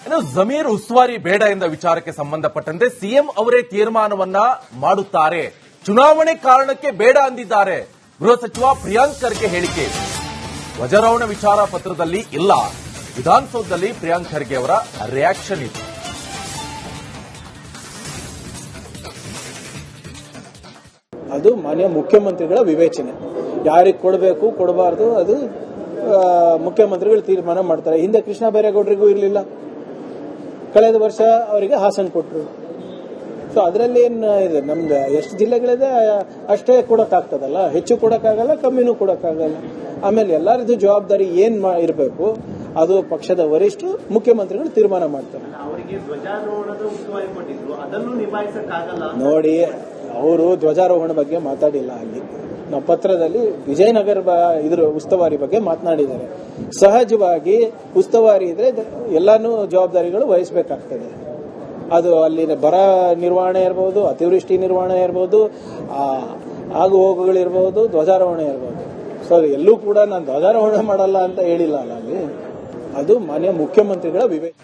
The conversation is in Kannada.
ಇನ್ನು ಜಮೀರ್ ಉಸ್ತುವಾರಿ ಬೇಡ ಎಂದ ವಿಚಾರಕ್ಕೆ ಸಂಬಂಧಪಟ್ಟಂತೆ ಸಿಎಂ ಅವರೇ ತೀರ್ಮಾನವನ್ನ ಮಾಡುತ್ತಾರೆ. ಚುನಾವಣೆ ಕಾರಣಕ್ಕೆ ಬೇಡ ಅಂದಿದ್ದಾರೆ. ಗೃಹ ಸಚಿವ ಪ್ರಿಯಾಂಕ್ ಖರ್ಗೆ ಹೇಳಿಕೆ ಧ್ವಜಾರೋಹಣ ವಿಚಾರ ಪತ್ರದಲ್ಲಿ ಇಲ್ಲ. ವಿಧಾನಸೌಧದಲ್ಲಿ ಪ್ರಿಯಾಂಕ್ ಖರ್ಗೆ ಅವರ ರಿಯಾಕ್ಷನ್ ಇದೆ. ಅದು ಮಾನ್ಯ ಮುಖ್ಯಮಂತ್ರಿಗಳ ವಿವೇಚನೆ. ಯಾರಿಗೆ ಕೊಡಬೇಕು ಕೊಡಬಾರದು ಅದು ಮುಖ್ಯಮಂತ್ರಿಗಳು ತೀರ್ಮಾನ ಮಾಡ್ತಾರೆ. ಹಿಂದೆ ಕೃಷ್ಣ ಬೈರೇಗೌಡರಿಗೂ ಇರಲಿಲ್ಲ, ಕಳೆದ ವರ್ಷ ಅವರಿಗೆ ಹಾಸನ ಕೊಟ್ಟರು. ಸೊ ಅದರಲ್ಲಿ ಏನು ಇದೆ, ನಮ್ದು ಎಷ್ಟು ಜಿಲ್ಲೆಗಳಿದೆ ಅಷ್ಟೇ ಕೊಡೋಕ್ಕಾಗ್ತದಲ್ಲ, ಹೆಚ್ಚು ಕೊಡೋಕ್ಕಾಗಲ್ಲ, ಕಮ್ಮಿನೂ ಕೊಡೋಕ್ಕಾಗಲ್ಲ. ಆಮೇಲೆ ಎಲ್ಲರದ್ದು ಜವಾಬ್ದಾರಿ ಏನ್ ಇರಬೇಕು ಅದು ಪಕ್ಷದ ವರಿಷ್ಠ ಮುಖ್ಯಮಂತ್ರಿಗಳು ತೀರ್ಮಾನ ಮಾಡ್ತಾರೆ. ನೋಡಿ, ಅವರು ಧ್ವಜಾರೋಹಣ ಬಗ್ಗೆ ಮಾತಾಡಿಲ್ಲ. ಅಲ್ಲಿ ನಾವು ಪತ್ರದಲ್ಲಿ ವಿಜಯನಗರ ಇದ್ರ ಉಸ್ತುವಾರಿ ಬಗ್ಗೆ ಮಾತನಾಡಿದ್ದಾರೆ. ಸಹಜವಾಗಿ ಉಸ್ತುವಾರಿ ಇದ್ರೆ ಎಲ್ಲಾನು ಜವಾಬ್ದಾರಿಗಳು ವಹಿಸಬೇಕಾಗ್ತದೆ. ಅದು ಅಲ್ಲಿನ ಬರ ನಿರ್ವಹಣೆ ಇರಬಹುದು, ಅತಿವೃಷ್ಟಿ ನಿರ್ವಹಣೆ ಇರಬಹುದು, ಆಗು ಹೋಗುಗಳಿರ್ಬಹುದು, ಧ್ವಜಾರೋಹಣ ಇರಬಹುದು. ಸೊ ಎಲ್ಲೂ ಕೂಡ ನಾನು ಧ್ವಜಾರೋಹಣ ಮಾಡಲ್ಲ ಅಂತ ಹೇಳಿಲ್ಲ ಅಲ್ಲ ಅಲ್ಲಿ. ಅದು ಮಾನ್ಯ ಮುಖ್ಯಮಂತ್ರಿಗಳ ವಿವೇಕ.